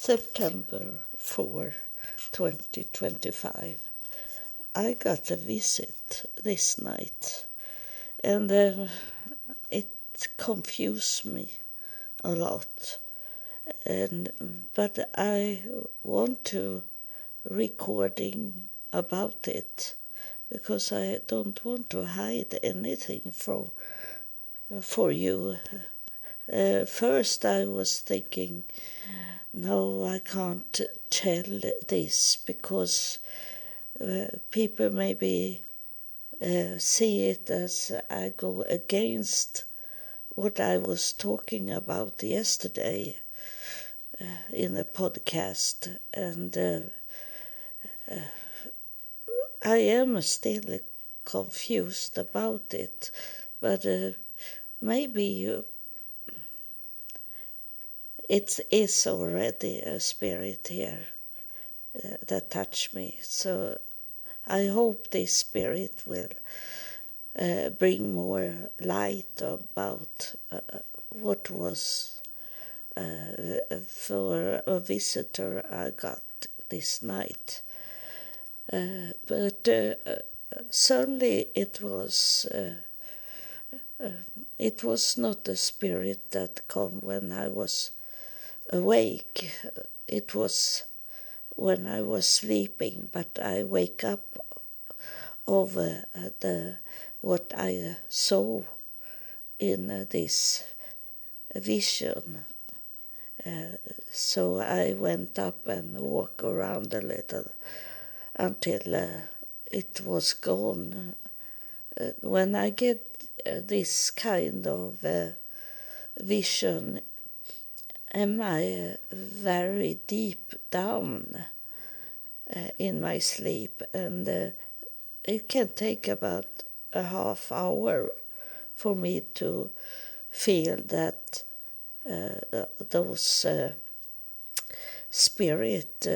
September 4, 2025. I got a visit this night, and it confused me a lot. But I want to recording about it because I don't want to hide anything for you. First, I was thinking, no, I can't tell this because people maybe see it as I go against what I was talking about yesterday in a podcast, and I am still confused about it, but maybe it is already a spirit here that touched me. So I hope this spirit will bring more light about what was for a visitor I got this night. But certainly it was not a spirit that come when I was awake. It was when I was sleeping, but I wake up over what I saw in this vision. So I went up and walked around a little until it was gone. When I get this kind of vision, am I very deep down in my sleep, and it can take about a half hour for me to feel that those spirit,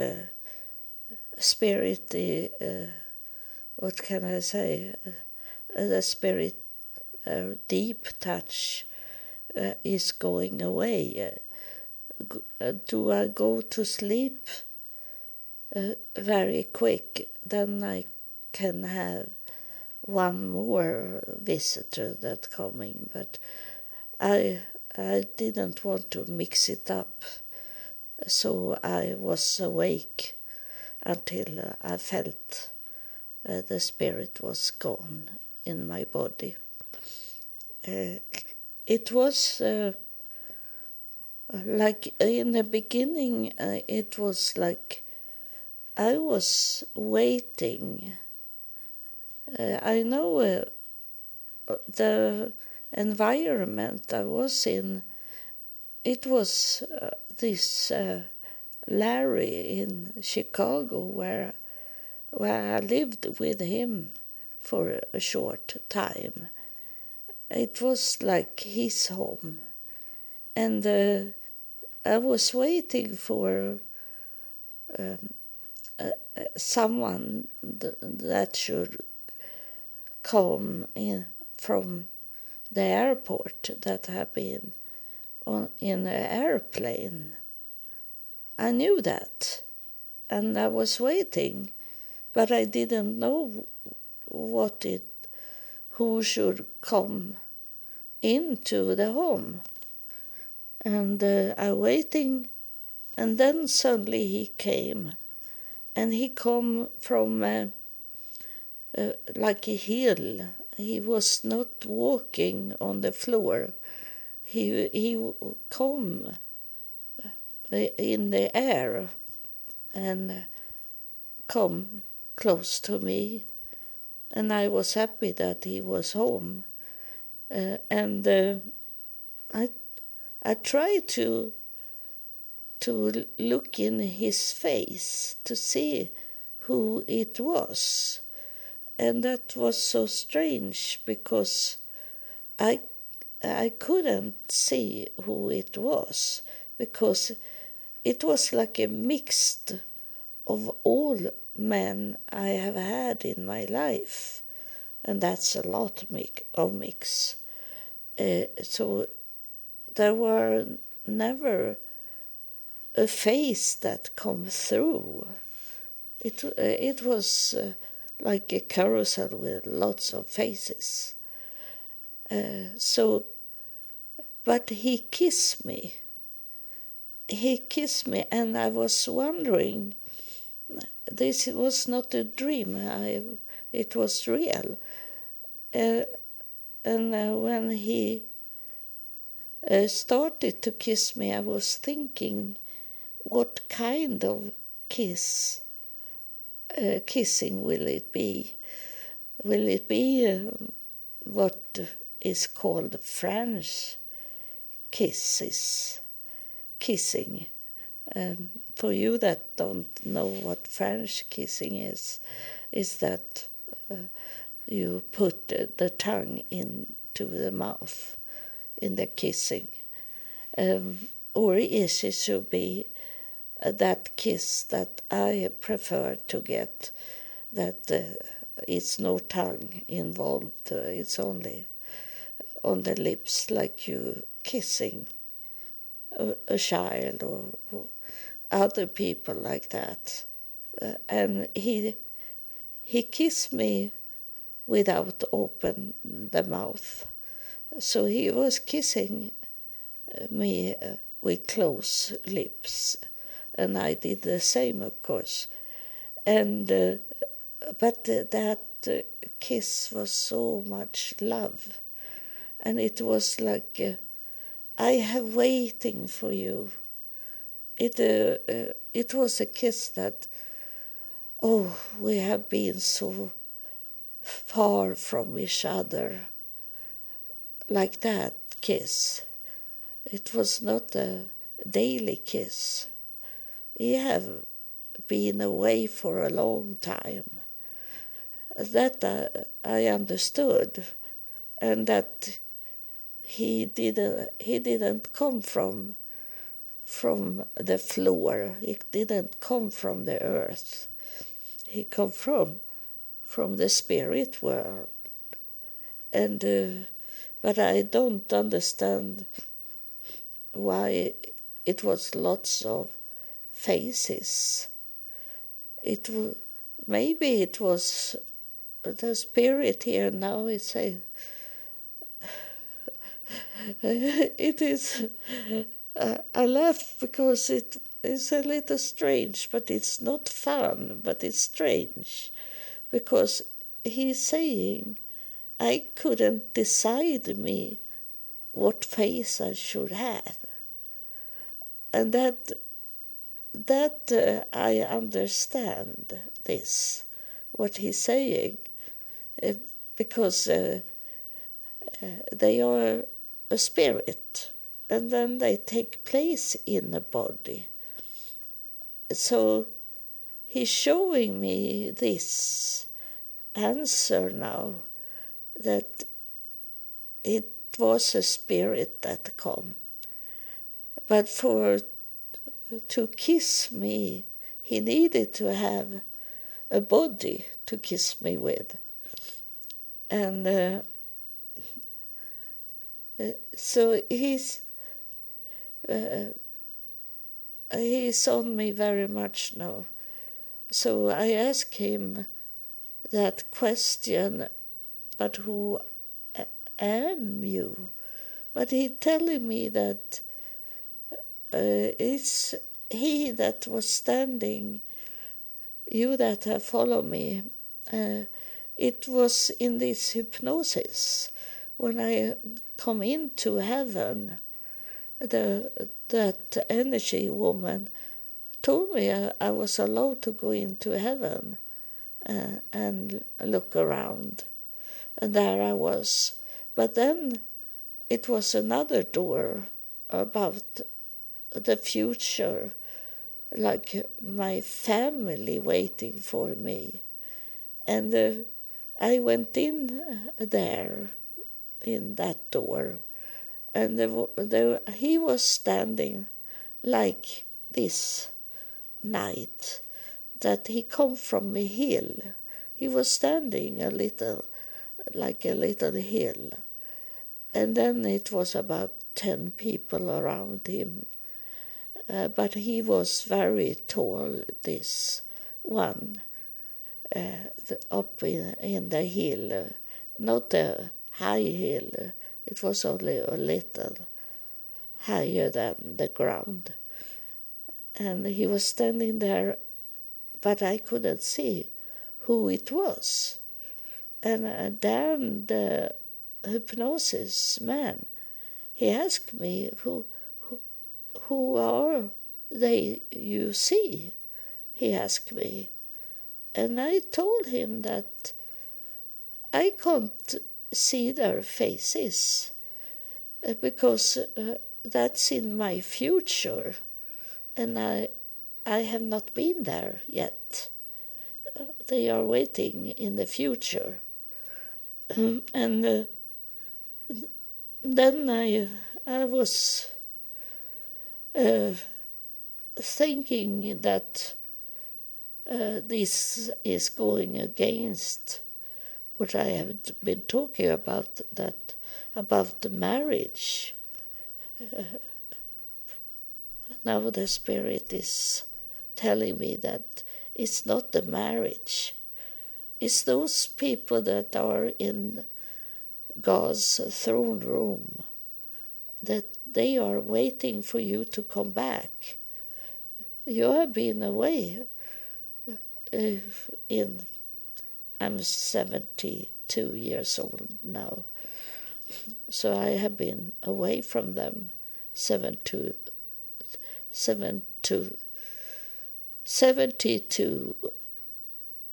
what can I say, the spirit deep touch is going away. Do I go to sleep very quick, then I can have one more visitor that coming, but I didn't want to mix it up, so I was awake until I felt the spirit was gone in my body. It was like in the beginning, it was like I was waiting. I know the environment I was in, it was this Larry in Chicago where I lived with him for a short time. It was like his home, and I was waiting for someone that should come in from the airport that had been in an airplane. I knew that, and I was waiting, but I didn't know who should come into the home. And I waiting, and then suddenly he came, and he come from like a hill. He was not walking on the floor. He come in the air and come close to me, and I was happy that he was home. And I tried to look in his face to see who it was, and that was so strange because I couldn't see who it was, because it was like a mix of all men I have had in my life, and that's a lot of mix. So there were never a face that come through. It was like a carousel with lots of faces. So, but he kissed me. He kissed me, and I was wondering. This was not a dream. It was real. And when he started to kiss me, I was thinking, what kind of kissing will it be? Will it be what is called French kissing? For you that don't know what French kissing is that you put the tongue into the mouth in the kissing. Or is it should be that kiss that I prefer to get, that it's no tongue involved, it's only on the lips, like you kissing a child or other people like that. And he kissed me without open the mouth. So he was kissing me with closed lips, and I did the same, of course. And but that kiss was so much love, and it was like I have waiting for you. It was a kiss that, oh, we have been so far from each other, like that kiss. It was not a daily kiss. We have been away for a long time. That I understood, and that he didn't come from the floor. He didn't come from the earth. He come from the spirit world. And but I don't understand why it was lots of faces. Maybe it was the spirit here now is saying it is. I laugh because it is a little strange, but it's not fun, but it's strange, because he's saying I couldn't decide me what face I should have, and that I understand this, what he's saying, uh, because they are a spirit, and then they take place in a body. So he's showing me this answer now, that it was a spirit that come. But to kiss me, he needed to have a body to kiss me with. And so he's on me very much now. So I asked him that question, but who am you? But he telling me that it's he that was standing, you that have followed me. It was in this hypnosis when I come into heaven. That energy woman told me I was allowed to go into heaven and look around. And there I was. But then it was another door about the future, like my family waiting for me. And I went in there, in that door, and he was standing like this night, that he come from a hill. He was standing like a little hill. And then it was about 10 people around him. but he was very tall, this one, up in the hill, not a high hill, it was only a little higher than the ground. And he was standing there, but I couldn't see who it was. And then the hypnosis man, he asked me, who are they you see? He asked me. And I told him that I can't see their faces because that's in my future, and I have not been there yet. They are waiting in the future. And then I was thinking that this is going against what I have been talking about, that about the marriage. Now the Spirit is telling me that it's not the marriage. It's those people that are in God's throne room, that they are waiting for you to come back. You have been away. I'm 72 years old now, so I have been away from them 72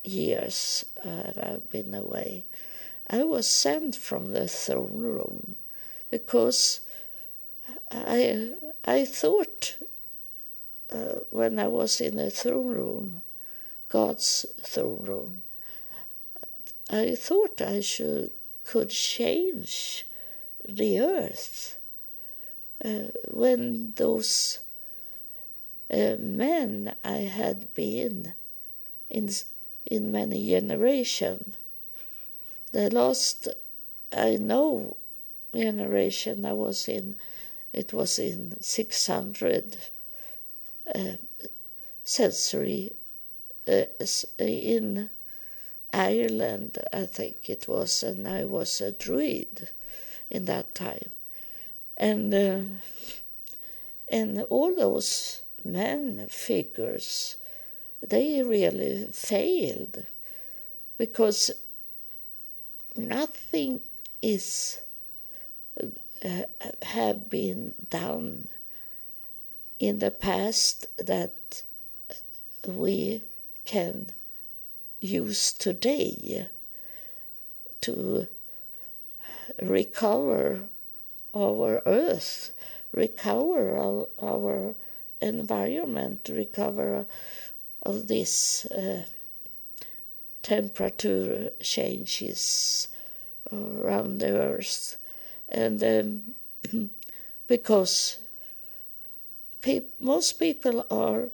years I've been away. I was sent from the throne room because I thought when I was in the throne room, God's throne room, I thought I could change the earth. When those men I had been in many generations, the last I know generation I was in, it was in 600 century in Ireland, I think it was, and I was a druid in that time. And all those men figures, they really failed because nothing is have been done in the past that we can use today to recover our earth, recover our environment, recover of this temperature changes around the earth. And because most people are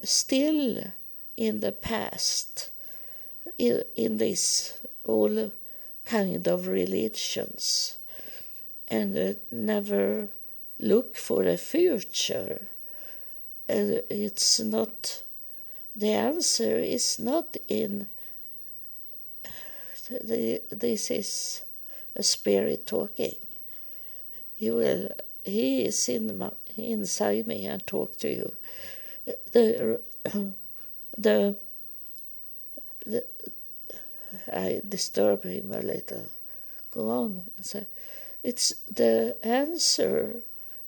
still in the past, in this all kind of religions, and never look for a future. It's not, the answer is not in, this is a spirit talking. He is inside me and talk to you. I disturb him a little. Go on and say, it's the answer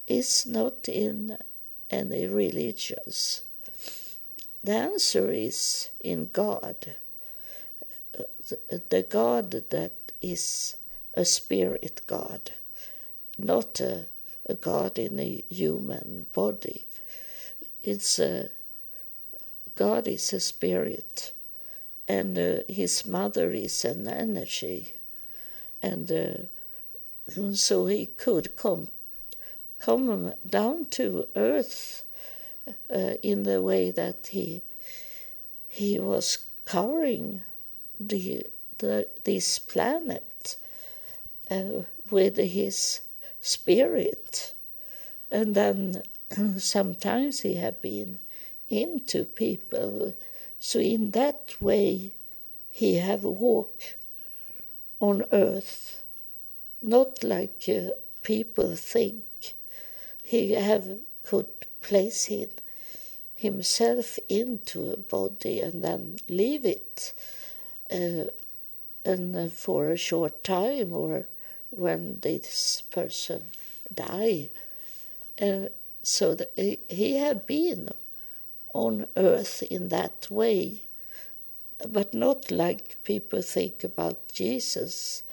is not in any religions. The answer is in God. The God that is a spirit God, not a God in a human body. It's God is a spirit, and his mother is an energy, and so he could come down to earth in the way that he was covering this planet with his spirit, and then sometimes he have been into people. So in that way, he have walked on earth, not like people think. He have could place himself into a body and then leave it, and for a short time, or when this person die. So that he had been on earth in that way, but not like people think about Jesus,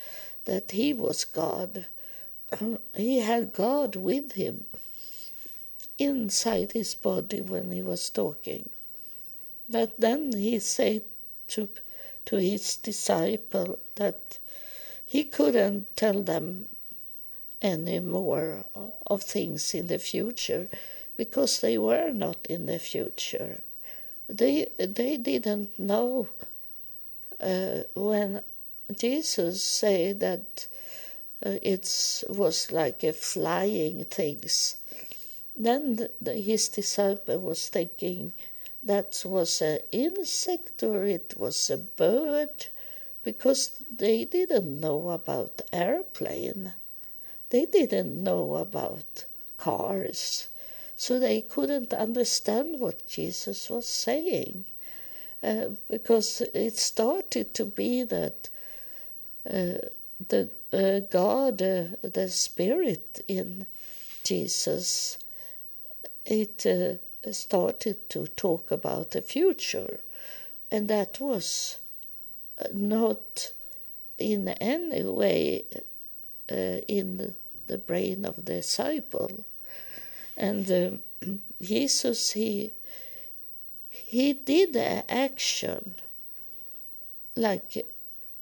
that he was God. He had God with him inside his body when he was talking. But then he said to his disciple that he couldn't tell them any more of things in the future, because they were not in the future. They didn't know when Jesus said that it was like a flying things. Then his disciple was thinking that was an insect or it was a bird, because they didn't know about airplane. They didn't know about cars, so they couldn't understand what Jesus was saying, because it started to be that the God, the Spirit in Jesus, it started to talk about the future, and that was not in any way in the brain of the disciple. And Jesus, he did an action like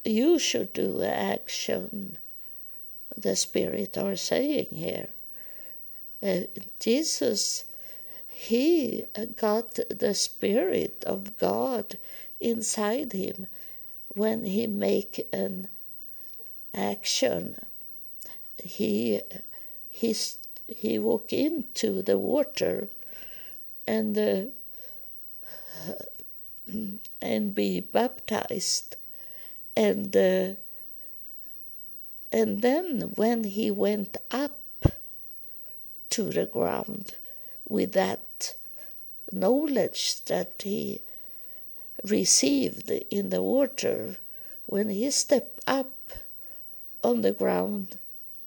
you should do an action, the Spirit are saying here. Jesus, he got the Spirit of God inside him when he make an action. He walk into the water and be baptized, and then when he went up to the ground with that knowledge that he received in the water, when he stepped up on the ground,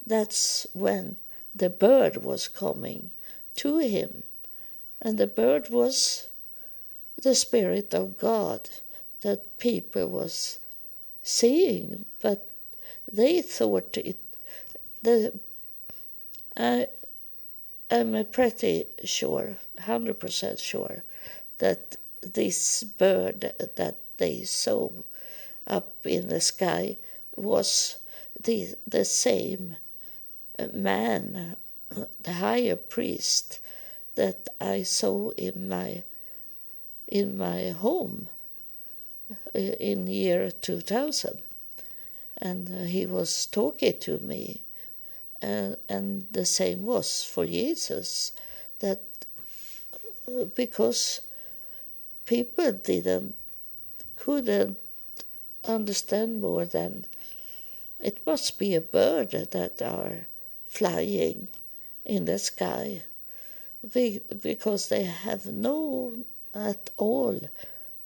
that's when the bird was coming to him. And the bird was the Spirit of God that people was seeing, but they thought it. I'm pretty sure, 100% sure, that this bird that they saw up in the sky was the same man, the higher priest that I saw in my home in year 2000, and he was talking to me, and the same was for Jesus, that because people couldn't understand more than it must be a bird that are flying in the sky, because they have no at all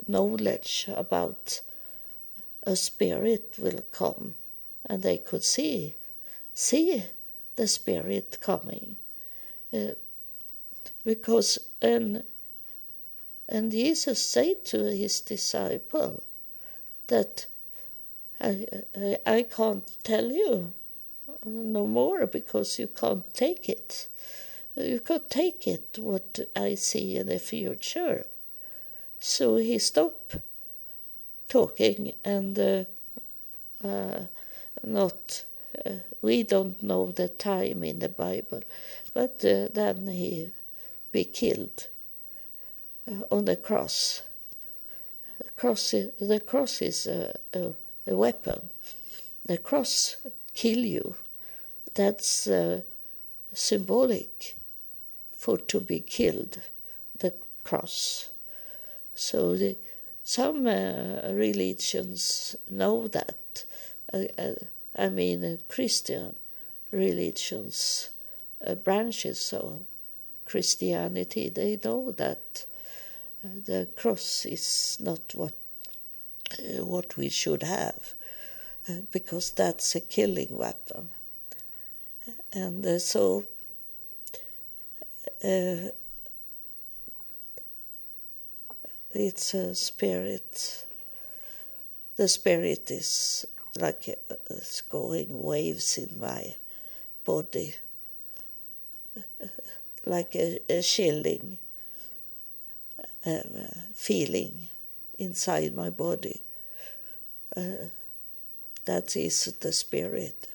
knowledge about a spirit will come, and they could see the Spirit coming, because and Jesus said to his disciple that I can't tell you no more, because you can't take it. You can't take it what I see in the future. So he stopped talking, and not. We don't know the time in the Bible, but then he be killed on the cross. The cross is a weapon. The cross kill you. That's symbolic for to be killed, the cross. So some religions know that. Christian religions, branches of Christianity, they know that the cross is not what we should have, because that's a killing weapon. And so it's a spirit. The spirit is like it's going waves in my body, like a chilling feeling inside my body. That is the spirit.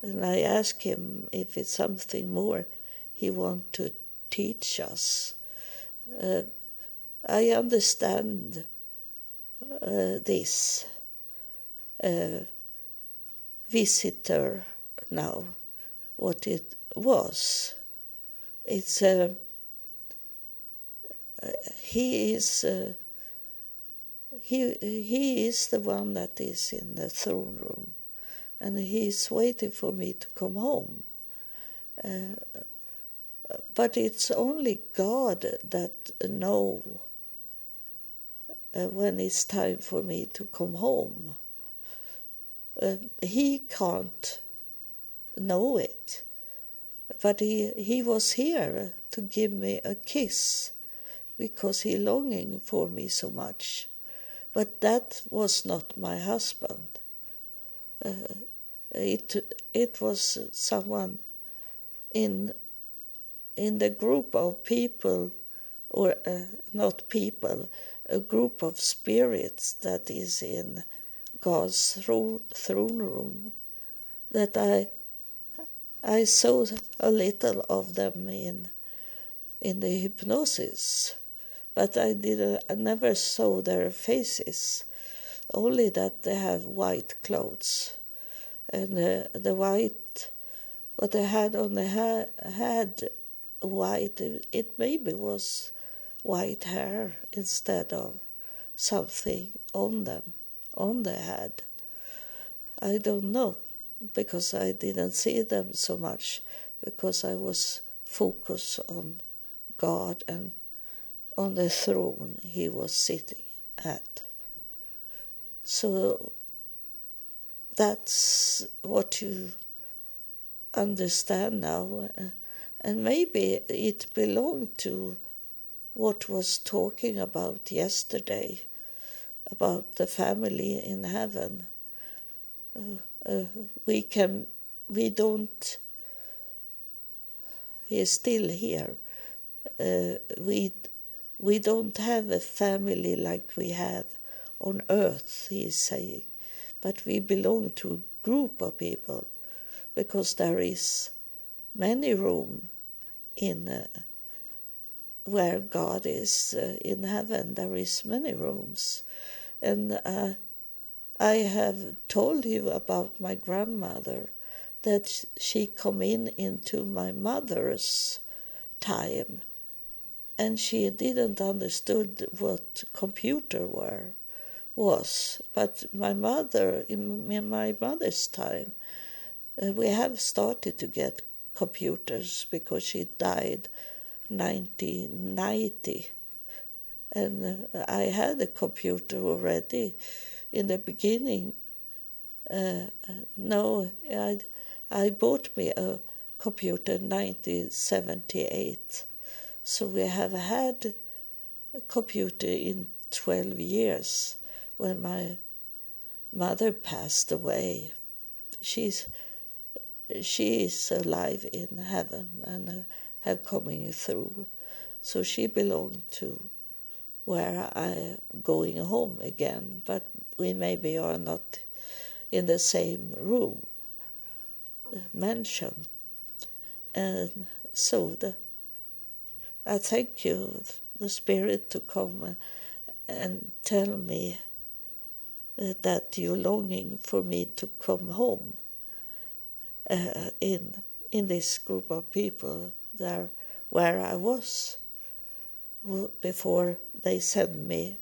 And I ask him if it's something more he wants to teach us. I understand this visitor now, what it was. It's he is he is the one that is in the throne room, and he's waiting for me to come home. But it's only God that knows when it's time for me to come home. He can't know it, but he was here to give me a kiss because he longing for me so much. But that was not my husband. It was someone in the group of people, or not people, a group of spirits that is in God's throne room, that I saw a little of them in the hypnosis, but I never saw their faces, only that they have white clothes, and the white, what they had on the head, white, it maybe was white hair instead of something on them, on the head. I don't know, because I didn't see them so much, because I was focused on God and on the throne he was sitting at. So that's what you understand now, and maybe it belonged to what was talking about yesterday, about the family in heaven. We don't, he is still here. We don't have a family like we have on earth, he is saying, but we belong to a group of people, because there is many room in where God is in heaven. There is many rooms, and I have told you about my grandmother, that she come into my mother's time, and she didn't understood what computer was. But my mother, in my mother's time, we have started to get computers, because she died 1990, and I had a computer already in the beginning. No, I bought me a computer in 1978. So we have had a computer in 12 years when my mother passed away. She is alive in heaven and have coming through. So she belonged to where I going home again, but we maybe are not in the same room, mansion. And so I thank you, the Spirit, to come and tell me that you're longing for me to come home in in this group of people there where I was before they sent me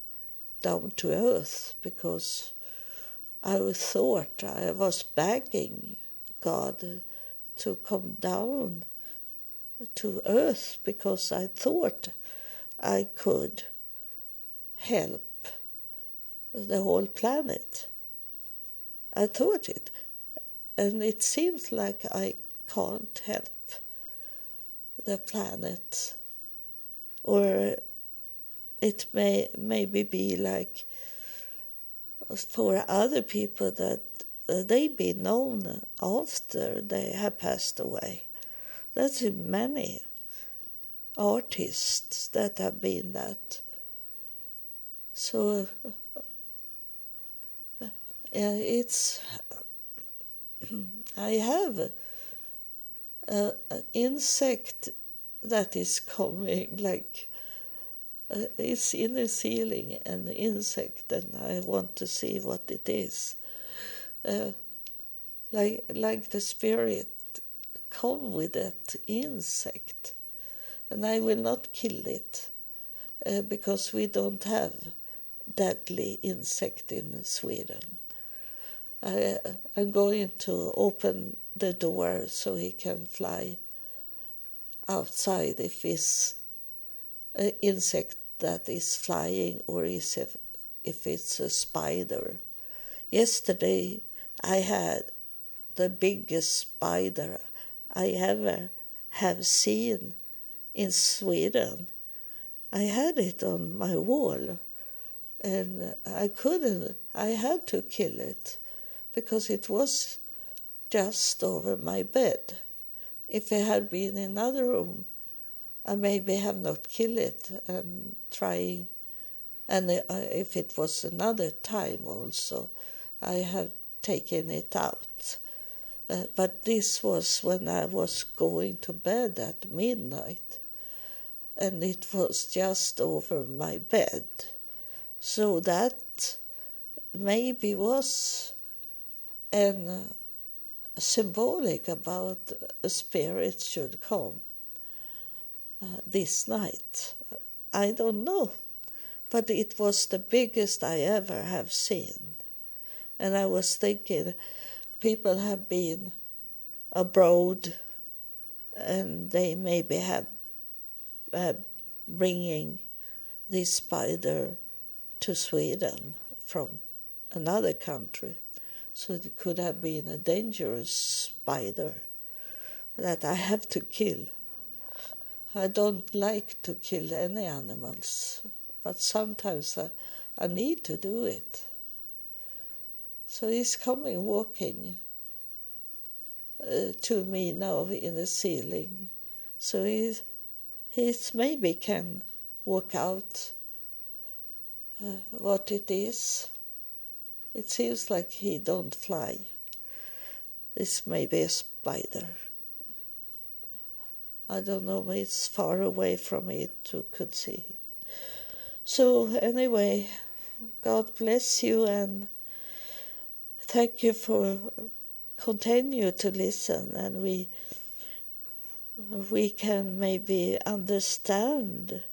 down to earth, because I thought I was begging God to come down to earth because I thought I could help the whole planet. I thought it, and it seems like I can't help the planet, or it may maybe be like for other people that they be known after they have passed away. There's many artists that have been that. So it's I have an insect that is coming, like it's in the ceiling, an insect, and I want to see what it is. Like the spirit come with that insect, and I will not kill it because we don't have deadly insect in Sweden. I'm going to open the door so he can fly outside if it's an insect that is flying or if it's a spider. Yesterday I had the biggest spider I ever have seen in Sweden. I had it on my wall, and I had to kill it because it was just over my bed. If it had been in another room, I maybe have not killed it and trying, and if it was another time also, I have taken it out. But this was when I was going to bed at midnight, and it was just over my bed. So that maybe was an symbolic about a spirit should come this night. I don't know, but it was the biggest I ever have seen. And I was thinking, people have been abroad and they maybe have bringing this spider to Sweden from another country. So it could have been a dangerous spider that I have to kill. I don't like to kill any animals, but sometimes I need to do it. So he's coming walking to me now in the ceiling. So he's maybe can work out what it is. It seems like he don't fly. This may be a spider. I don't know, it's far away from me to could see it. So anyway, God bless you, and thank you for continue to listen, and we can maybe understand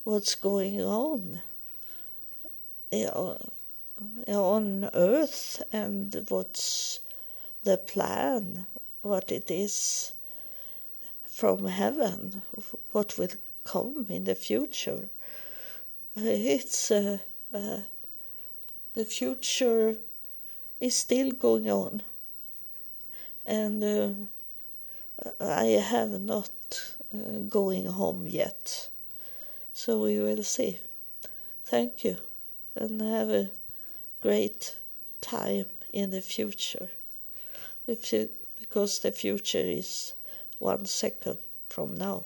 what's going on on earth and what's the plan, what it is from heaven, what will come in the future. It's the future is still going on, and I have not going home yet, so we will see. Thank you, and have a great time in the future, because the future is 1 second from now.